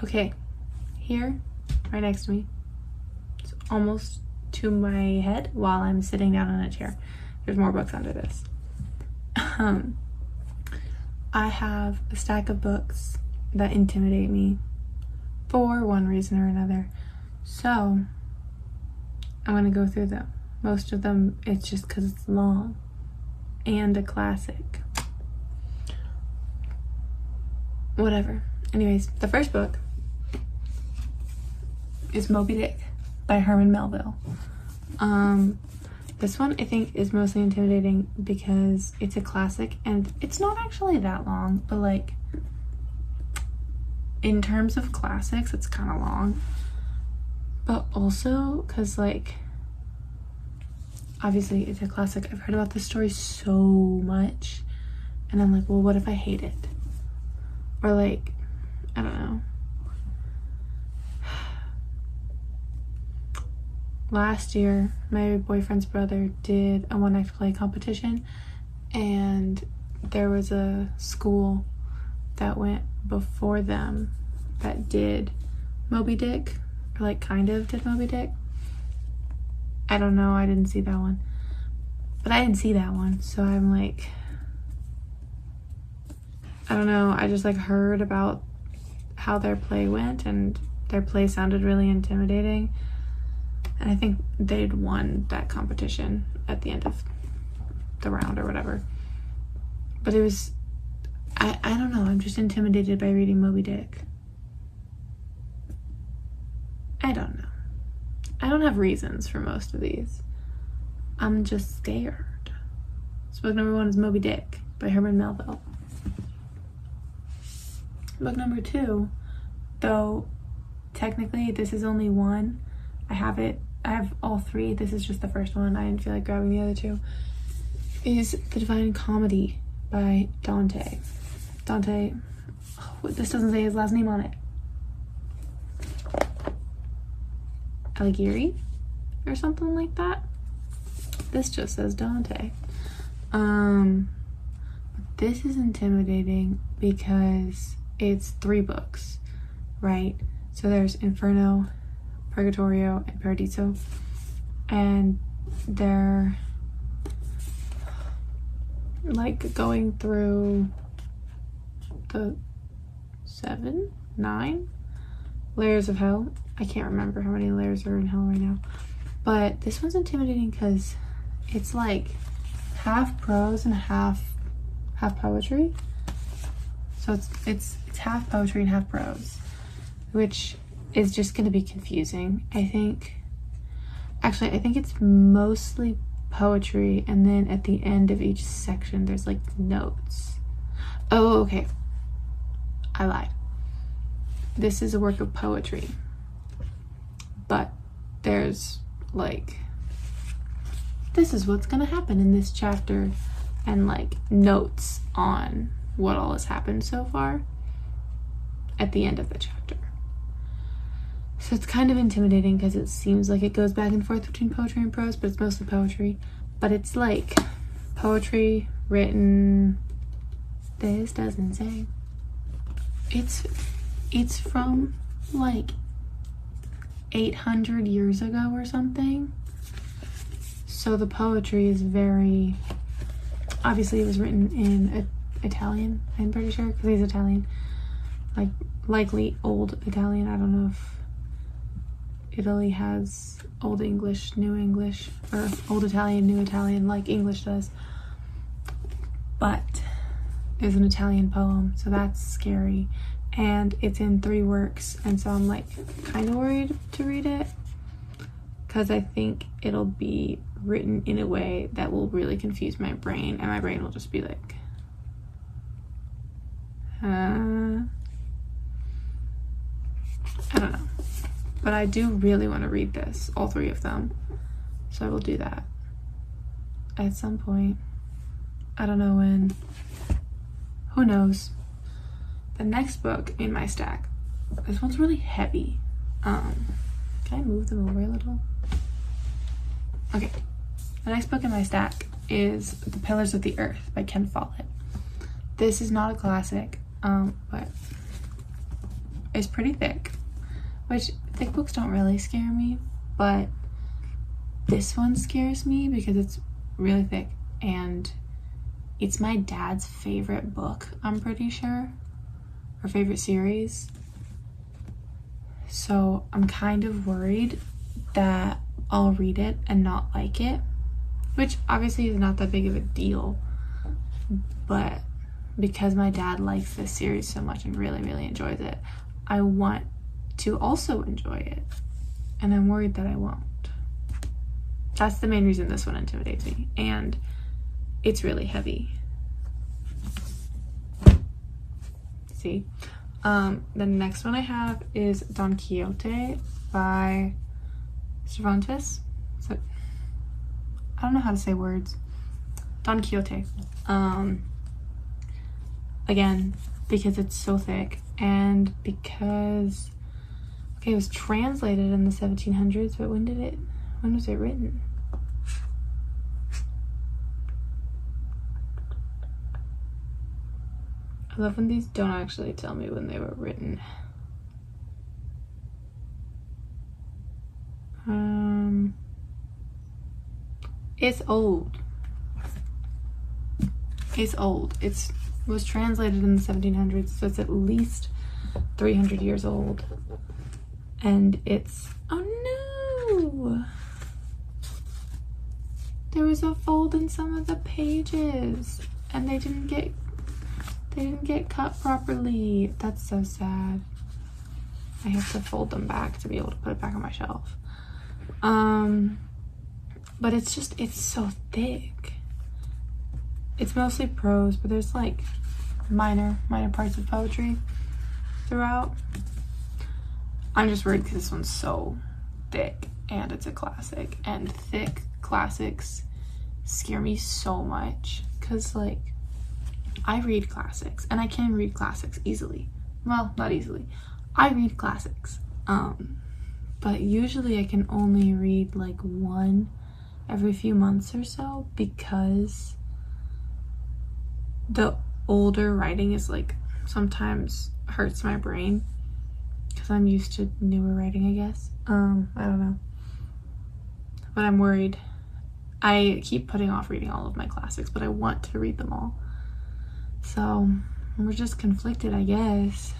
Okay, here, right next to me, it's almost to my head while I'm sitting down in a chair. There's more books under this. I have a stack of books that intimidate me for one reason or another. So I'm gonna go through them. Most of them, it's just because it's long and a classic. Whatever. Anyways, the first book is Moby Dick by Herman Melville. This one I think is mostly intimidating because it's a classic and it's not actually that long, but like in terms of classics it's kind of long, but also because like obviously it's a classic. I've heard about this story so much and I'm like, well, what if I hate it? Or like, I don't know. Last year, my boyfriend's brother did a one-act play competition, and there was a school that went before them that did Moby Dick, or like kind of did Moby Dick. I don't know, I didn't see that one. But I didn't see that one, so I'm like, I don't know, I just like heard about how their play went, and their play sounded really intimidating. And I think they'd won that competition at the end of the round or whatever. But it was, I don't know, I'm just intimidated by reading Moby Dick. I don't know. I don't have reasons for most of these. I'm just scared. So book number 1 is Moby Dick by Herman Melville. Book number 2, though technically this is only one, I have all 3. This is just the first one. I didn't feel like grabbing the other 2. Is The Divine Comedy by Dante. Dante, oh, this doesn't say his last name on it. Alighieri or something like that. This just says Dante. This is intimidating because it's 3 books, right? So there's Inferno, Purgatorio, and Paradiso, and they're like going through the 9 layers of hell. I can't remember how many layers are in hell right now, but this one's intimidating because it's like half prose and half poetry. So it's half poetry and half prose, which is just going to be confusing. I think it's mostly poetry, and then at the end of each section there's like notes. Oh, okay, I lied. This is a work of poetry, but there's like, this is what's gonna happen in this chapter, and like notes on what all has happened so far at the end of the chapter. So it's kind of intimidating because it seems like it goes back and forth between poetry and prose, but it's mostly poetry. But it's like poetry written, this doesn't say. It's from like 800 years ago or something. So the poetry is very, obviously it was written in Italian, I'm pretty sure, because he's Italian. Like likely old Italian. I don't know if Italy has Old English, New English, or Old Italian, New Italian, like English does. But it's an Italian poem, so that's scary. And it's in 3 works, and so I'm like kind of worried to read it because I think it'll be written in a way that will really confuse my brain, and my brain will just be like, I don't know. But I do really want to read this, all 3 of them. So I will do that at some point. I don't know when. Who knows? The next book in my stack, this one's really heavy. Can I move them over a little? Okay. The next book in my stack is The Pillars of the Earth by Ken Follett. This is not a classic, but is pretty thick, which thick books don't really scare me, but this one scares me because it's really thick, and it's my dad's favorite book, I'm pretty sure, or favorite series. So I'm kind of worried that I'll read it and not like it, which obviously is not that big of a deal, but because my dad likes this series so much and really, really enjoys it, I want to also enjoy it, and I'm worried that I won't. That's the main reason this one intimidates me, and it's really heavy. See? The next one I have is Don Quixote by Cervantes. So, I don't know how to say words. Don Quixote. Again, because it's so thick, and because, okay, it was translated in the 1700s, but when was it written? I love when these don't actually tell me when they were written. It's old. It's old. It was translated in the 1700s, so it's at least 300 years old. And it's, oh no! There was a fold in some of the pages, and they didn't get cut properly. That's so sad. I have to fold them back to be able to put it back on my shelf. But it's so thick. It's mostly prose, but there's like minor parts of poetry throughout. I'm just worried because this one's so thick, and it's a classic, and thick classics scare me so much, because like I read classics, and I can read classics easily. Well, not easily. I read classics, but usually I can only read like one every few months or so, because the older writing is like sometimes hurts my brain, because I'm used to newer writing, I guess. I don't know, but I'm worried. I keep putting off reading all of my classics, but I want to read them all. So we're just conflicted, I guess.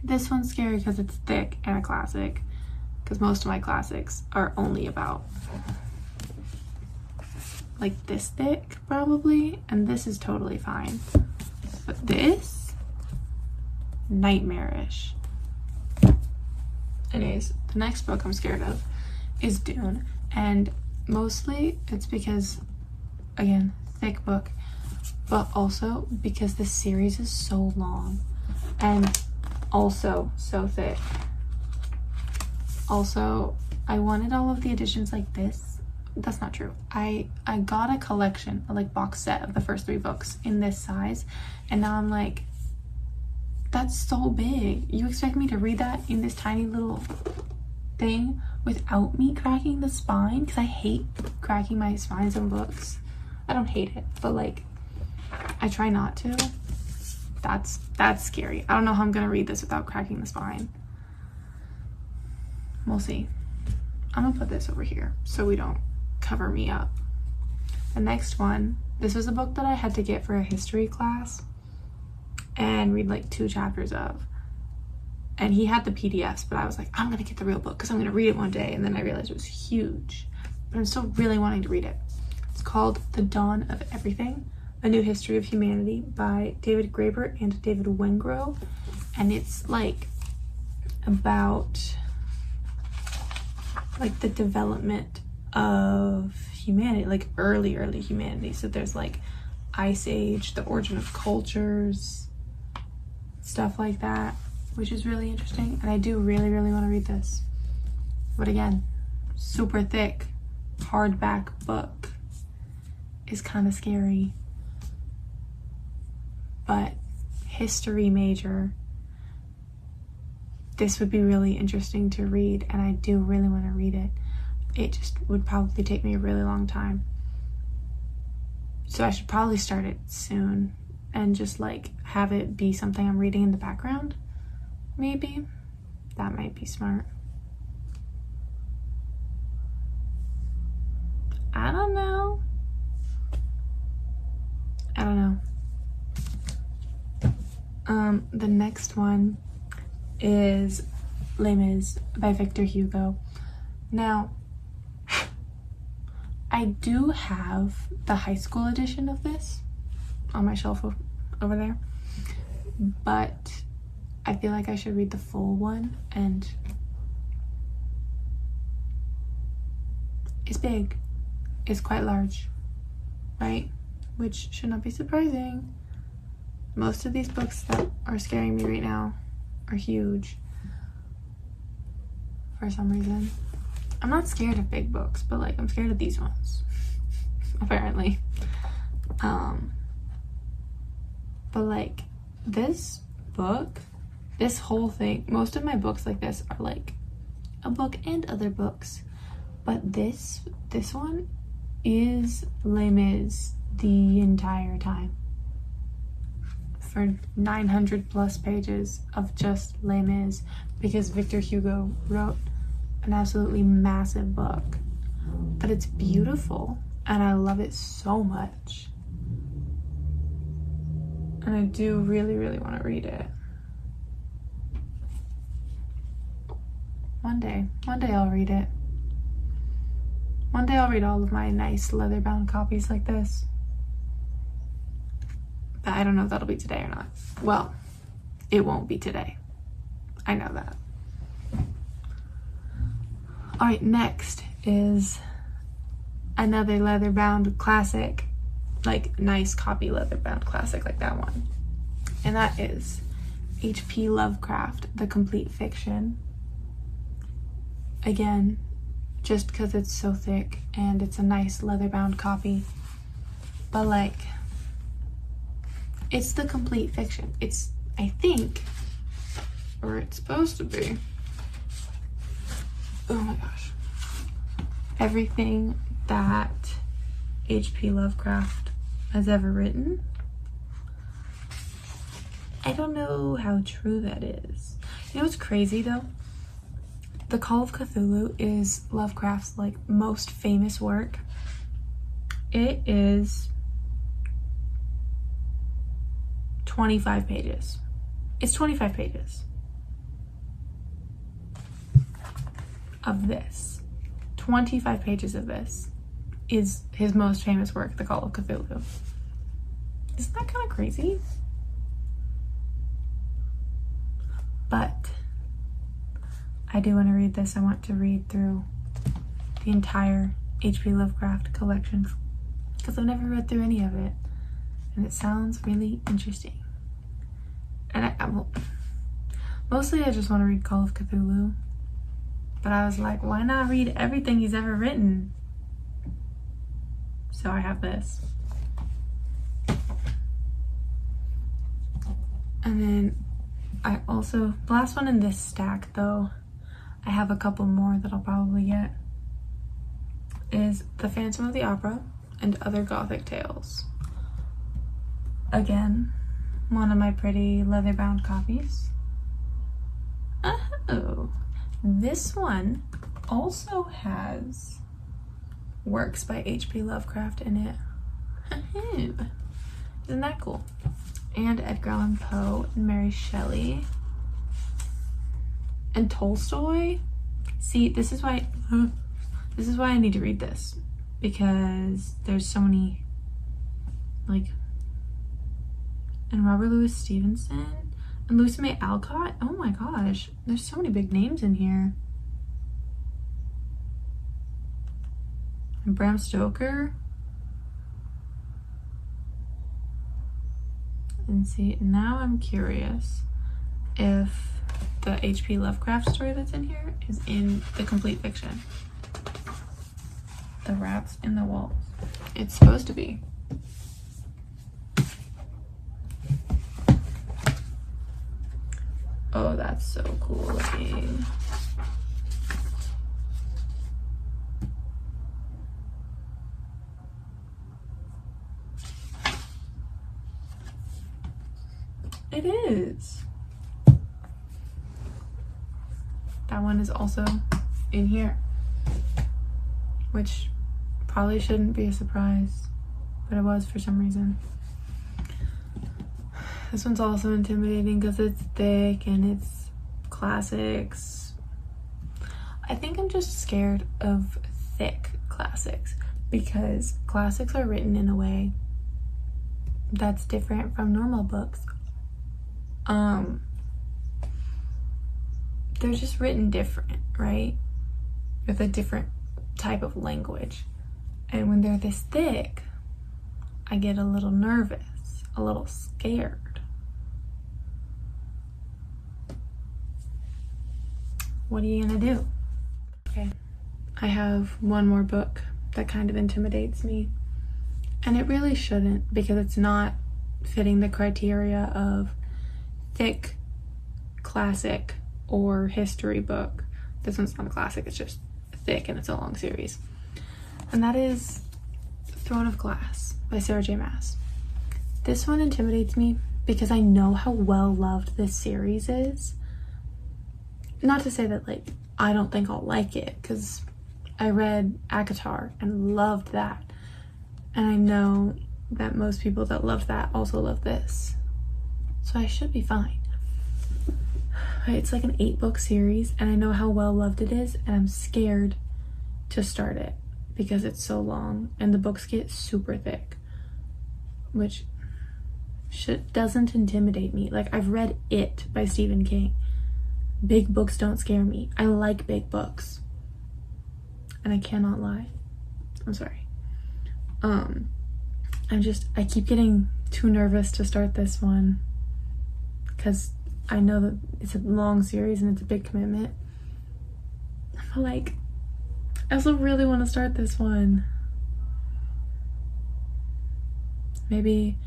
This one's scary because it's thick and a classic, because most of my classics are only about like this thick probably, and this is totally fine. But this, nightmarish. Anyways, the next book I'm scared of is Dune, and mostly it's because, again, thick book, but also because the series is so long and also so thick. Also, I wanted all of the editions like this. That's not true. I got a collection, a like box set of the first 3 books in this size, and now I'm like, that's so big. You expect me to read that in this tiny little thing without me cracking the spine? Because I hate cracking my spines in books. I don't hate it, but like, I try not to. That's scary. I don't know how I'm gonna read this without cracking the spine. We'll see. I'm gonna put this over here so we don't cover me up. The next one, this was a book that I had to get for a history class and read like 2 chapters of, and he had the PDFs, but I was like, I'm gonna get the real book because I'm gonna read it one day, and then I realized it was huge, but I'm still really wanting to read it. It's called The Dawn of Everything, A New History of Humanity by David Graeber and David Wengrow, and it's like about like the development of humanity, like early humanity. So there's like Ice Age, the origin of cultures, stuff like that, which is really interesting, and I do really want to read this. But again, super thick hardback book is kind of scary. But history major, this would be really interesting to read, and I do really want to read it. It just would probably take me a really long time. So I should probably start it soon and just like have it be something I'm reading in the background. maybe. That might be smart. I don't know. The next one is Les Mis by Victor Hugo. Now, I do have the high school edition of this on my shelf over there, but I feel like I should read the full one, and it's big. It's quite large, right? Which should not be surprising. Most of these books that are scaring me right now are huge for some reason. I'm not scared of big books, but like I'm scared of these ones, apparently. But like this book, this whole thing, most of my books like this are like a book and other books, but this one is Les Mis the entire time, for 900 plus pages of just Les Mis, because Victor Hugo wrote an absolutely massive book, but it's beautiful and I love it so much, and I do really, really want to read it. One day I'll read it. One day I'll read all of my nice leather-bound copies like this. But I don't know if that'll be today or not. Well, it won't be today. I know that. All right, next is another leather-bound classic, like nice copy leather-bound classic like that one. And that is H.P. Lovecraft, The Complete Fiction. Again, just because it's so thick and it's a nice leather-bound copy, but like, it's the complete fiction. It's, I think, or it's supposed to be, oh my gosh, everything that H.P. Lovecraft has ever written. I don't know how true that is. You know what's crazy though? The Call of Cthulhu is Lovecraft's like most famous work. It is 25 pages. It's 25 pages of this. 25 pages of this is his most famous work, The Call of Cthulhu. Isn't that kind of crazy? But I do want to read this. I want to read through the entire H.P. Lovecraft collection because I've never read through any of it, and it sounds really interesting. And mostly I just want to read Call of Cthulhu, but I was like, why not read everything he's ever written? So I have this. And then I also, the last one in this stack though, I have a couple more that I'll probably get, is The Phantom of the Opera and Other Gothic Tales. Again, one of my pretty leather-bound copies. Oh, this one also has works by H.P. Lovecraft in it. Isn't that cool? And Edgar Allan Poe and Mary Shelley and Tolstoy. See, this is why I need to read this, because there's so many, like, and Robert Louis Stevenson and Lucy May Alcott. Oh my gosh, there's so many big names in here. And Bram Stoker. And see, now I'm curious if the H.P. Lovecraft story that's in here is in The Complete Fiction. The Rats in the Walls. It's supposed to be. Oh, that's so cool looking. It is. That one is also in here, which probably shouldn't be a surprise, but it was for some reason. This one's also intimidating because it's thick and it's classics. I think I'm just scared of thick classics because classics are written in a way that's different from normal books. They're just written different, right? With a different type of language. And when they're this thick, I get a little nervous, a little scared. What are you gonna do? Okay, I have one more book that kind of intimidates me. And it really shouldn't, because it's not fitting the criteria of thick, classic, or history book. This one's not a classic, it's just thick and it's a long series. And that is Throne of Glass by Sarah J. Maas. This one intimidates me because I know how well loved this series is. Not to say that like I don't think I'll like it, because I read ACOTAR and loved that. And I know that most people that loved that also love this. So I should be fine. It's like an 8-book series and I know how well loved it is, and I'm scared to start it because it's so long and the books get super thick, which doesn't intimidate me. Like, I've read It by Stephen King. Big books don't scare me. I like big books. And I cannot lie. I'm sorry. I keep getting too nervous to start this one because I know that it's a long series and it's a big commitment. But like, I also really want to start this one. Maybe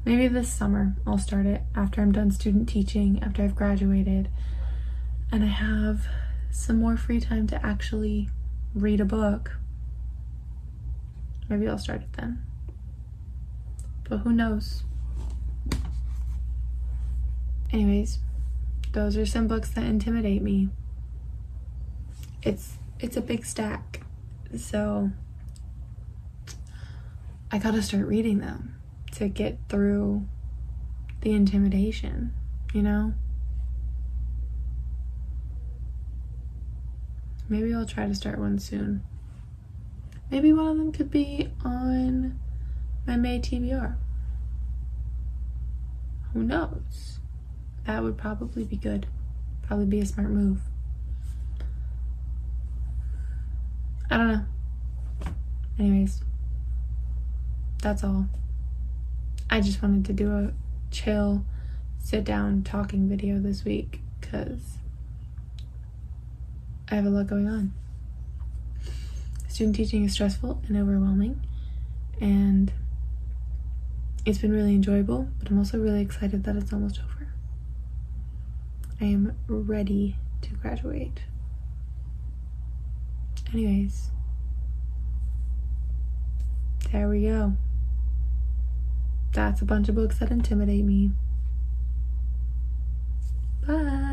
this summer I'll start it after I'm done student teaching, after I've graduated, and I have some more free time to actually read a book. Maybe I'll start it then. But who knows? Anyways, those are some books that intimidate me. It's a big stack, so I gotta start reading them to get through the intimidation, you know? Maybe I'll try to start one soon. Maybe one of them could be on my May TBR. Who knows? That would probably be good. Probably be a smart move. I don't know. Anyways, that's all. I just wanted to do a chill, sit down talking video this week because I have a lot going on. Student teaching is stressful and overwhelming, and it's been really enjoyable, but I'm also really excited that it's almost over. I am ready to graduate. Anyways, there we go. That's a bunch of books that intimidate me. Bye.